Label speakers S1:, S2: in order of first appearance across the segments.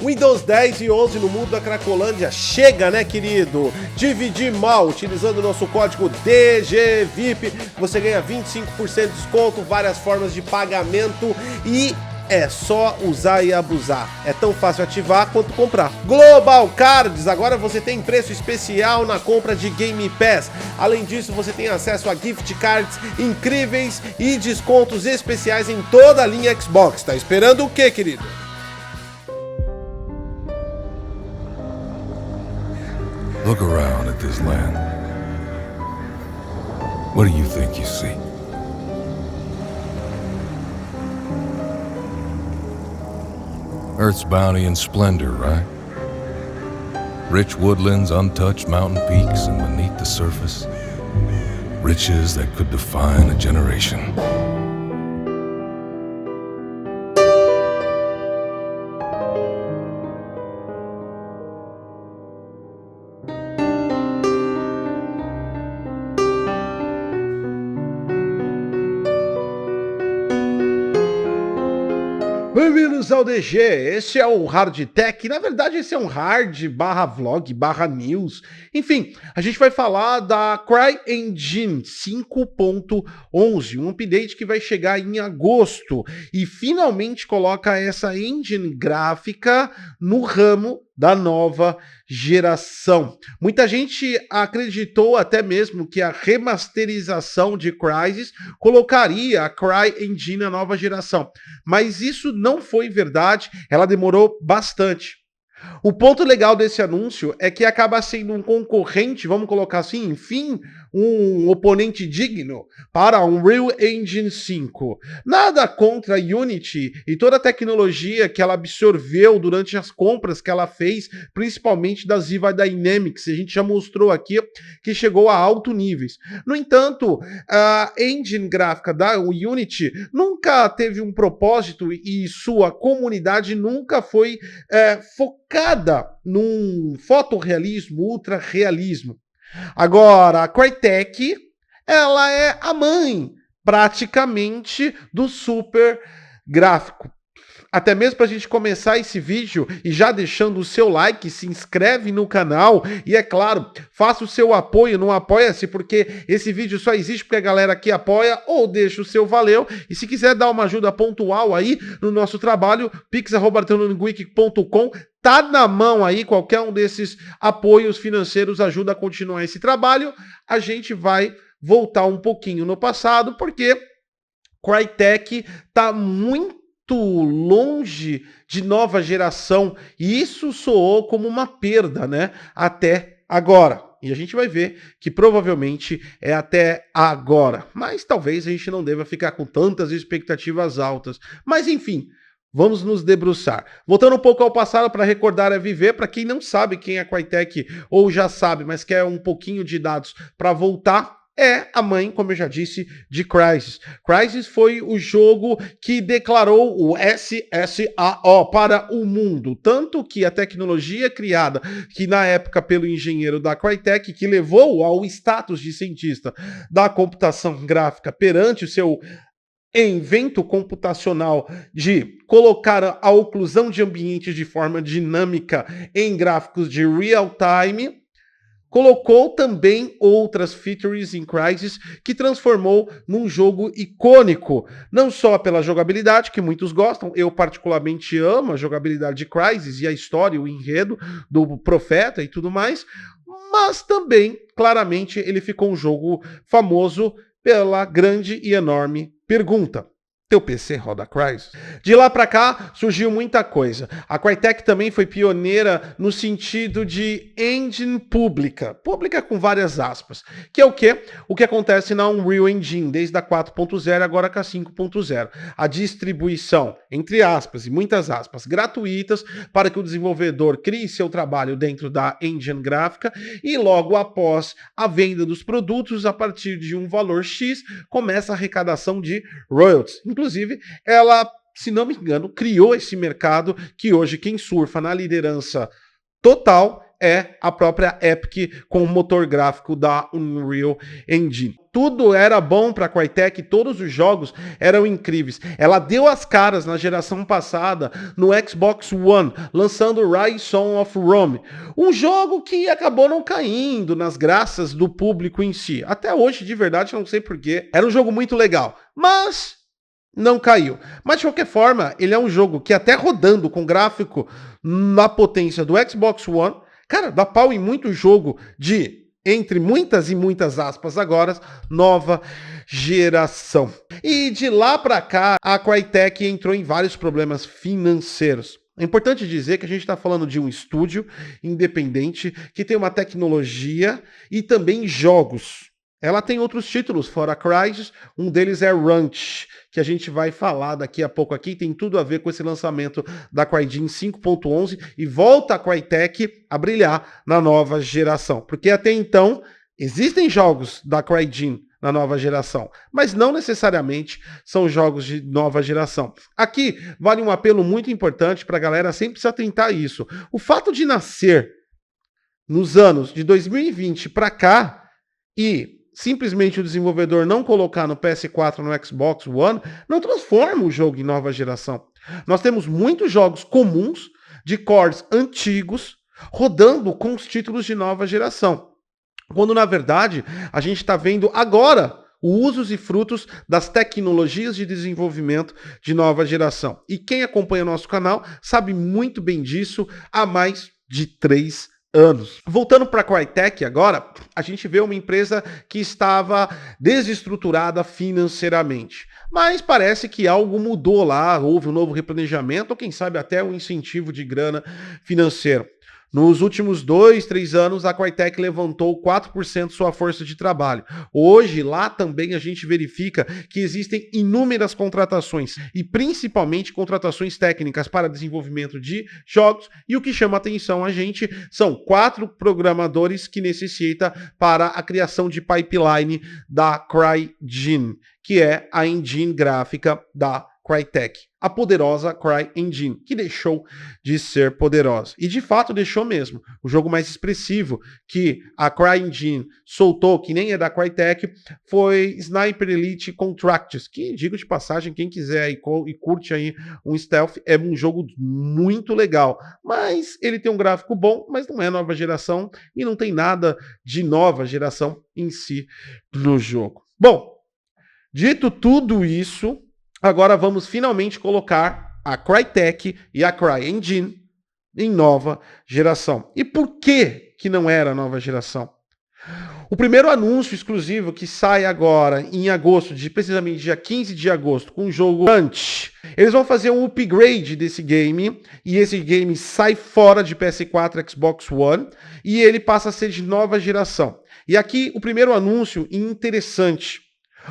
S1: Windows 10 e 11 no mundo da Cracolândia. Chega, né, querido? Dividir mal, utilizando o nosso código DGVIP, você ganha 25% de desconto, várias formas de pagamento e é só usar e abusar. É tão fácil ativar quanto comprar. Global Cards, agora você tem preço especial na compra de Game Pass. Além disso, você tem acesso a gift cards incríveis e descontos especiais em toda a linha Xbox. Tá esperando o quê, querido?
S2: Look around at this land. What do you think you see? Earth's bounty and splendor, right? Rich woodlands, untouched mountain peaks, and beneath the surface, riches that could define a generation.
S1: Bem-vindos ao DG, esse é o Hard Tech, na verdade esse é um hard barra vlog barra news, enfim, a gente vai falar da CryEngine 5.11, um update que vai chegar em agosto e finalmente coloca essa engine gráfica no ramo da nova geração. Muita gente acreditou até mesmo que a remasterização de Crysis colocaria a CryEngine na nova geração, mas isso não foi verdade, ela demorou bastante. O ponto legal desse anúncio é que acaba sendo um concorrente, vamos colocar assim, enfim, um oponente digno para um Unreal Engine 5. Nada contra a Unity e toda a tecnologia que ela absorveu durante as compras que ela fez, principalmente da Ziva Dynamics. A gente já mostrou aqui que chegou a altos níveis. No entanto, a engine gráfica da Unity nunca teve um propósito e sua comunidade nunca foi focada num fotorrealismo, ultra-realismo. Agora, a Crytek, ela é a mãe, praticamente, do super gráfico. Até mesmo para a gente começar esse vídeo e já deixando o seu like, se inscreve no canal e, é claro, faça o seu apoio no Apoia-se, porque esse vídeo só existe porque a galera aqui apoia ou deixa o seu valeu. E se quiser dar uma ajuda pontual aí no nosso trabalho, pix@arteurolinguic.com, tá na mão aí, qualquer um desses apoios financeiros ajuda a continuar esse trabalho. A gente vai voltar um pouquinho no passado, porque Crytek tá muito longe de nova geração e isso soou como uma perda, né? Até agora. E a gente vai ver que provavelmente é até agora. Mas talvez a gente não deva ficar com tantas expectativas altas. Mas enfim, vamos nos debruçar. Voltando um pouco ao passado para recordar é viver, para quem não sabe quem é a Crytek ou já sabe, mas quer um pouquinho de dados para voltar, é a mãe, como eu já disse, de Crysis. Crysis foi o jogo que declarou o SSAO para o mundo. Tanto que a tecnologia criada, que na época pelo engenheiro da Crytek, que levou ao status de cientista da computação gráfica perante o seu invento computacional de colocar a oclusão de ambientes de forma dinâmica em gráficos de real time, colocou também outras features em Crysis que transformou num jogo icônico, não só pela jogabilidade, que muitos gostam, eu particularmente amo a jogabilidade de Crysis e a história, o enredo do Profeta e tudo mais, mas também, claramente, ele ficou um jogo famoso pela grande e enorme pergunta: teu PC roda Crysis? De lá para cá surgiu muita coisa. A Crytek também foi pioneira no sentido de engine pública. Pública com várias aspas. Que é o quê? O que acontece na Unreal Engine, desde a 4.0 agora com a 5.0. A distribuição, entre aspas e muitas aspas, gratuitas para que o desenvolvedor crie seu trabalho dentro da engine gráfica e logo após a venda dos produtos, a partir de um valor X, começa a arrecadação de royalties. Inclusive, ela, se não me engano, criou esse mercado que hoje quem surfa na liderança total é a própria Epic com o motor gráfico da Unreal Engine. tudo era bom para a Crytek, todos os jogos eram incríveis. Ela deu as caras na geração passada no Xbox One, lançando Rise Son of Rome, um jogo que acabou não caindo nas graças do público em si. Até hoje, de verdade, não sei porquê. Era um jogo muito legal, mas não caiu. Mas de qualquer forma, ele é um jogo que até rodando com gráfico na potência do Xbox One, cara, dá pau em muito jogo de, entre muitas e muitas aspas agora, nova geração. E de lá para cá, a Crytek entrou em vários problemas financeiros. É importante dizer que a gente está falando de um estúdio independente que tem uma tecnologia e também jogos. Ela tem outros títulos fora Crysis, um deles é Ranch, que a gente vai falar daqui a pouco aqui, tem tudo a ver com esse lançamento da CryEngine 5.11 e volta a Crytek a brilhar na nova geração, porque até então existem jogos da CryEngine na nova geração, mas não necessariamente são jogos de nova geração. Aqui vale um apelo muito importante para a galera sempre se atentar a isso. O fato de nascer nos anos de 2020 para cá e simplesmente o desenvolvedor não colocar no PS4 no Xbox One, não transforma o jogo em nova geração. Nós temos muitos jogos comuns, de cores antigos, rodando com os títulos de nova geração. Quando, na verdade, a gente está vendo agora os usos e frutos das tecnologias de desenvolvimento de nova geração. E quem acompanha nosso canal sabe muito bem disso há mais de 3 anos. Voltando para a Crytek agora, a gente vê uma empresa que estava desestruturada financeiramente. Mas parece que algo mudou lá, houve um novo replanejamento, ou quem sabe até um incentivo de grana financeiro. Nos últimos 2, 3 anos, a Crytek levantou 4% sua força de trabalho. Hoje, lá também a gente verifica que existem inúmeras contratações, e principalmente contratações técnicas para desenvolvimento de jogos, e o que chama atenção a gente são 4 programadores que necessita para a criação de pipeline da CryEngine, que é a engine gráfica da Crytek, a poderosa CryEngine, que deixou de ser poderosa. E de fato deixou mesmo. O jogo mais expressivo que a CryEngine soltou, que nem é da Crytek, foi Sniper Elite Contracts, que, digo de passagem, quem quiser e curte aí um stealth, é um jogo muito legal. Mas ele tem um gráfico bom, mas não é nova geração e não tem nada de nova geração em si no jogo. Bom, dito tudo isso, agora vamos finalmente colocar a Crytek e a CryEngine em nova geração. E por que não era nova geração? O primeiro anúncio exclusivo que sai agora em agosto, precisamente dia 15 de agosto, com o jogo Ranch, eles vão fazer um upgrade desse game, e esse game sai fora de PS4 Xbox One, e ele passa a ser de nova geração. E aqui o primeiro anúncio interessante.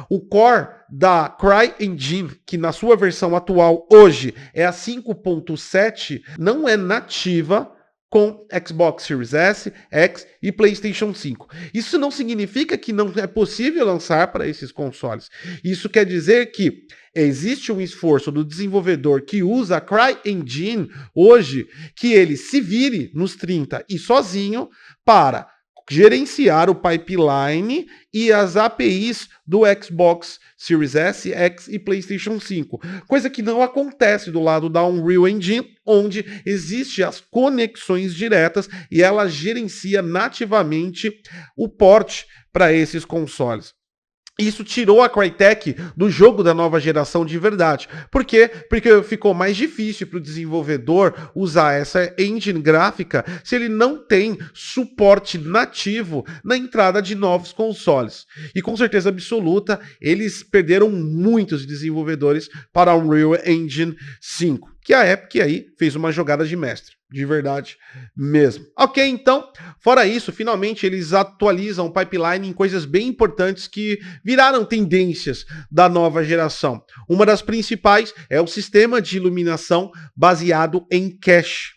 S1: O core da CryEngine, que na sua versão atual hoje é a 5.7, não é nativa com Xbox Series S, X e PlayStation 5. Isso não significa que não é possível lançar para esses consoles. Isso quer dizer que existe um esforço do desenvolvedor que usa a CryEngine hoje, que ele se vire nos 30 e sozinho para gerenciar o pipeline e as APIs do Xbox Series S, X e PlayStation 5. Coisa que não acontece do lado da Unreal Engine, onde existem as conexões diretas e ela gerencia nativamente o port para esses consoles. Isso tirou a Crytek do jogo da nova geração de verdade. Por quê? Porque ficou mais difícil para o desenvolvedor usar essa engine gráfica se ele não tem suporte nativo na entrada de novos consoles. E com certeza absoluta, eles perderam muitos desenvolvedores para a Unreal Engine 5, que a Epic aí fez uma jogada de mestre. De verdade mesmo. Ok, então, fora isso, finalmente eles atualizam o pipeline em coisas bem importantes que viraram tendências da nova geração. Uma das principais é o sistema de iluminação baseado em cache.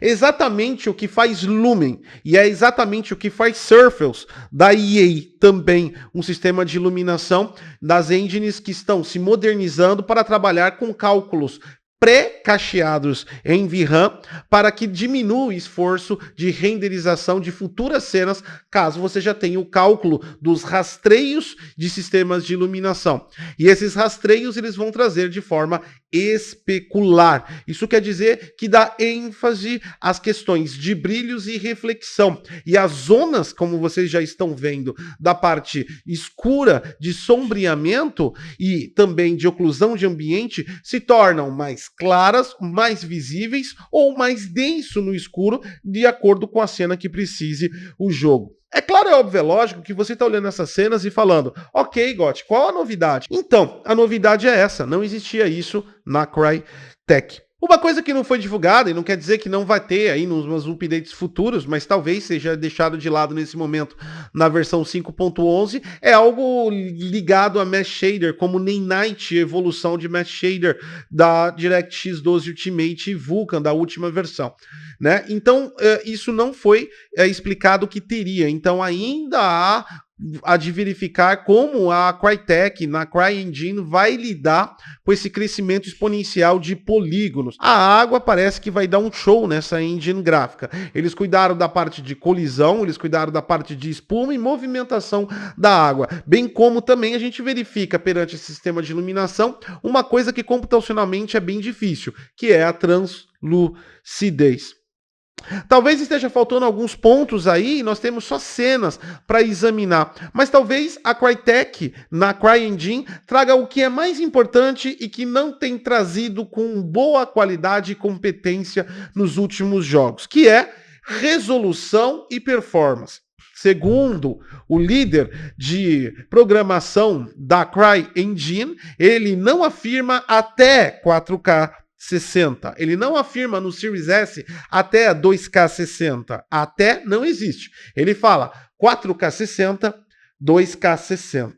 S1: Exatamente o que faz Lumen, e é exatamente o que faz Surface da EA também, um sistema de iluminação das engines que estão se modernizando para trabalhar com cálculos pré-cacheados em VRAM para que diminua o esforço de renderização de futuras cenas, caso você já tenha o cálculo dos rastreios de sistemas de iluminação. E esses rastreios eles vão trazer de forma especular. Isso quer dizer que dá ênfase às questões de brilhos e reflexão. E as zonas, como vocês já estão vendo, da parte escura de sombreamento e também de oclusão de ambiente se tornam mais claras, mais visíveis ou mais denso no escuro, de acordo com a cena que precise o jogo. É claro, é óbvio, é lógico que você está olhando essas cenas e falando, ok, Gotti, qual a novidade? Então, a novidade é essa, não existia isso na Crytek. Uma coisa que não foi divulgada, e não quer dizer que não vai ter aí nos updates futuros, mas talvez seja deixado de lado nesse momento na versão 5.11, é algo ligado a Mesh Shader, como Nanite, evolução de Mesh Shader da DirectX 12 Ultimate e Vulkan, da última versão, né? Então, isso não foi explicado que teria, então ainda há de verificar como a Crytek, na CryEngine, vai lidar com esse crescimento exponencial de polígonos. A água parece que vai dar um show nessa engine gráfica. Eles cuidaram da parte de colisão, eles cuidaram da parte de espuma e movimentação da água, bem como também a gente verifica perante esse sistema de iluminação uma coisa que computacionalmente é bem difícil, que é a translucidez. Talvez esteja faltando alguns pontos aí, nós temos só cenas para examinar, mas talvez a Crytek, na CryEngine, traga o que é mais importante e que não tem trazido com boa qualidade e competência nos últimos jogos, que é resolução e performance. Segundo o líder de programação da CryEngine, ele não afirma até 4K 60. Ele não afirma no Series S até 2K 60. Até não existe. Ele fala 4K 60, 2K 60.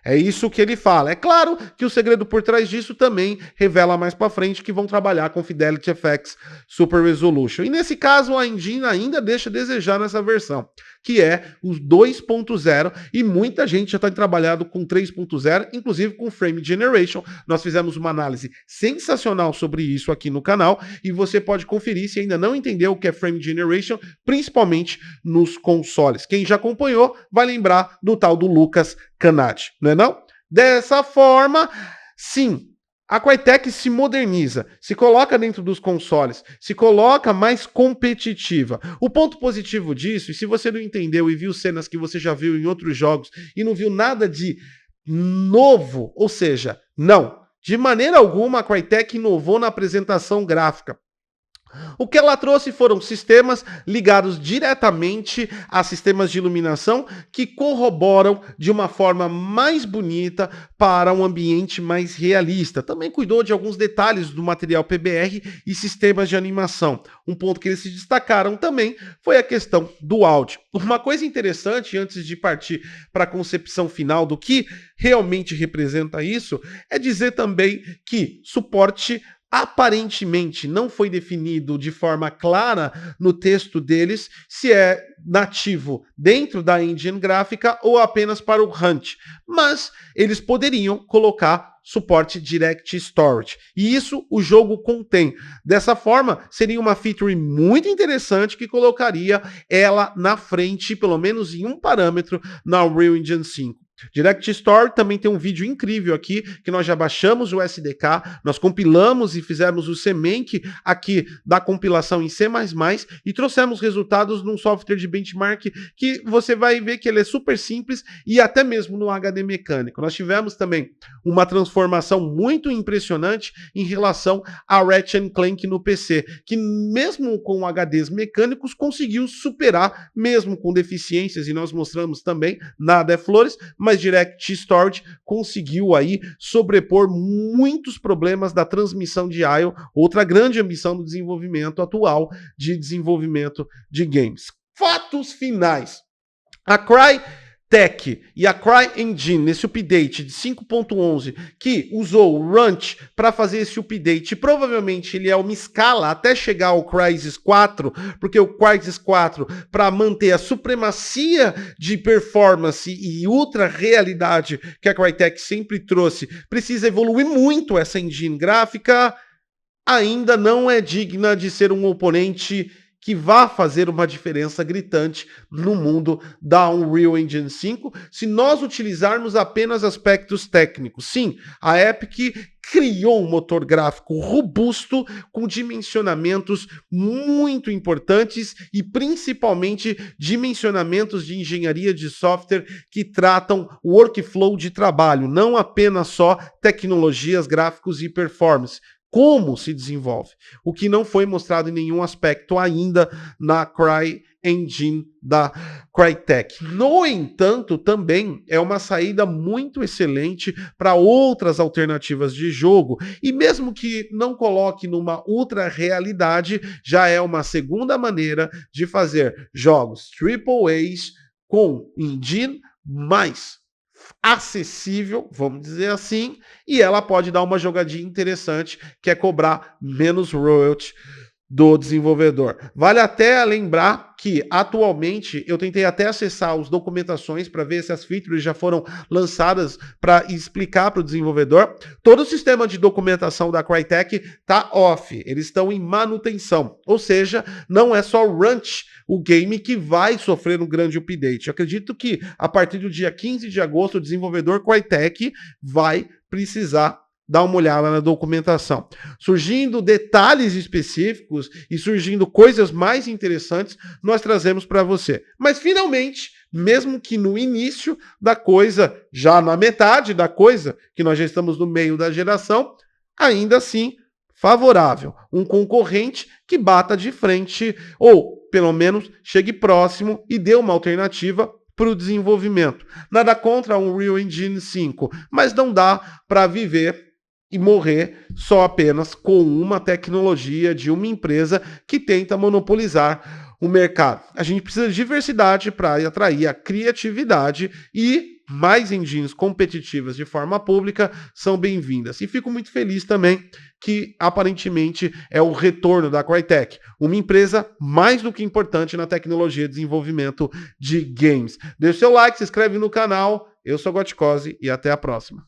S1: É isso que ele fala. É claro que o segredo por trás disso também revela mais para frente que vão trabalhar com Fidelity FX Super Resolution. E nesse caso a engine ainda deixa a desejar nessa versão, que é o 2.0, e muita gente já está trabalhando com 3.0, inclusive com Frame Generation. Nós fizemos uma análise sensacional sobre isso aqui no canal, e você pode conferir se ainda não entendeu o que é Frame Generation, principalmente nos consoles. Quem já acompanhou vai lembrar do tal do Lucas Canati, não é não? Dessa forma, sim, a Crytek se moderniza, se coloca dentro dos consoles, se coloca mais competitiva. O ponto positivo disso, e se você não entendeu e viu cenas que você já viu em outros jogos e não viu nada de novo, ou seja, não, de maneira alguma a Crytek inovou na apresentação gráfica. O que ela trouxe foram sistemas ligados diretamente a sistemas de iluminação que corroboram de uma forma mais bonita para um ambiente mais realista. Também cuidou de alguns detalhes do material PBR e sistemas de animação. Um ponto que eles se destacaram também foi a questão do áudio. Uma coisa interessante, antes de partir para a concepção final do que realmente representa isso, é dizer também que suporte aparentemente não foi definido de forma clara no texto deles se é nativo dentro da engine gráfica ou apenas para o Hunt, mas eles poderiam colocar suporte Direct Storage, e isso o jogo contém. Dessa forma, seria uma feature muito interessante que colocaria ela na frente, pelo menos em um parâmetro, na Unreal Engine 5. Direct Store também tem um vídeo incrível aqui, que nós já baixamos o SDK, nós compilamos e fizemos o CMake aqui da compilação em C++ e trouxemos resultados num software de benchmark que você vai ver que ele é super simples e até mesmo no HD mecânico. Nós tivemos também uma transformação muito impressionante em relação a Ratchet & Clank no PC, que mesmo com HDs mecânicos conseguiu superar, mesmo com deficiências, e nós mostramos também na Flores, mas Direct Storage conseguiu aí sobrepor muitos problemas da transmissão de I/O, outra grande ambição do desenvolvimento atual de desenvolvimento de games. Fatos finais. A Crytek e a CryEngine, nesse update de 5.11, que usou o Runch para fazer esse update, provavelmente ele é uma escala até chegar ao Crysis 4, porque o Crysis 4, para manter a supremacia de performance e ultra realidade que a Crytek sempre trouxe, precisa evoluir muito essa engine gráfica. ainda não é digna de ser um oponente que vá fazer uma diferença gritante no mundo da Unreal Engine 5, se nós utilizarmos apenas aspectos técnicos. Sim, a Epic criou um motor gráfico robusto com dimensionamentos muito importantes e principalmente dimensionamentos de engenharia de software que tratam o workflow de trabalho, não apenas só tecnologias, gráficos e performance. Como se desenvolve, o que não foi mostrado em nenhum aspecto ainda na CryEngine da Crytek. No entanto, também é uma saída muito excelente para outras alternativas de jogo, e mesmo que não coloque numa ultra realidade, já é uma segunda maneira de fazer jogos AAAs com engine mais acessível, vamos dizer assim, e ela pode dar uma jogadinha interessante, que é cobrar menos royalty do desenvolvedor. Vale até lembrar que, atualmente, eu tentei até acessar as documentações para ver se as features já foram lançadas para explicar para o desenvolvedor. Todo o sistema de documentação da Crytek está off, eles estão em manutenção, ou seja, não é só Ranch o game que vai sofrer um grande update. Eu acredito que, a partir do dia 15 de agosto, o desenvolvedor Crytek vai precisar dar uma olhada na documentação. Surgindo detalhes específicos e surgindo coisas mais interessantes, nós trazemos para você. Mas, finalmente, mesmo que no início da coisa, já na metade da coisa, que nós já estamos no meio da geração, ainda assim, favorável. Um concorrente que bata de frente, ou, pelo menos, chegue próximo e dê uma alternativa para o desenvolvimento. Nada contra a Unreal Engine 5, mas não dá para viver e morrer só apenas com uma tecnologia de uma empresa que tenta monopolizar o mercado. A gente precisa de diversidade para atrair a criatividade, e mais engines competitivas de forma pública são bem-vindas. E fico muito feliz também que aparentemente é o retorno da Crytek, uma empresa mais do que importante na tecnologia de desenvolvimento de games. Deixe seu like, se inscreve no canal. Eu sou Goticose e até a próxima.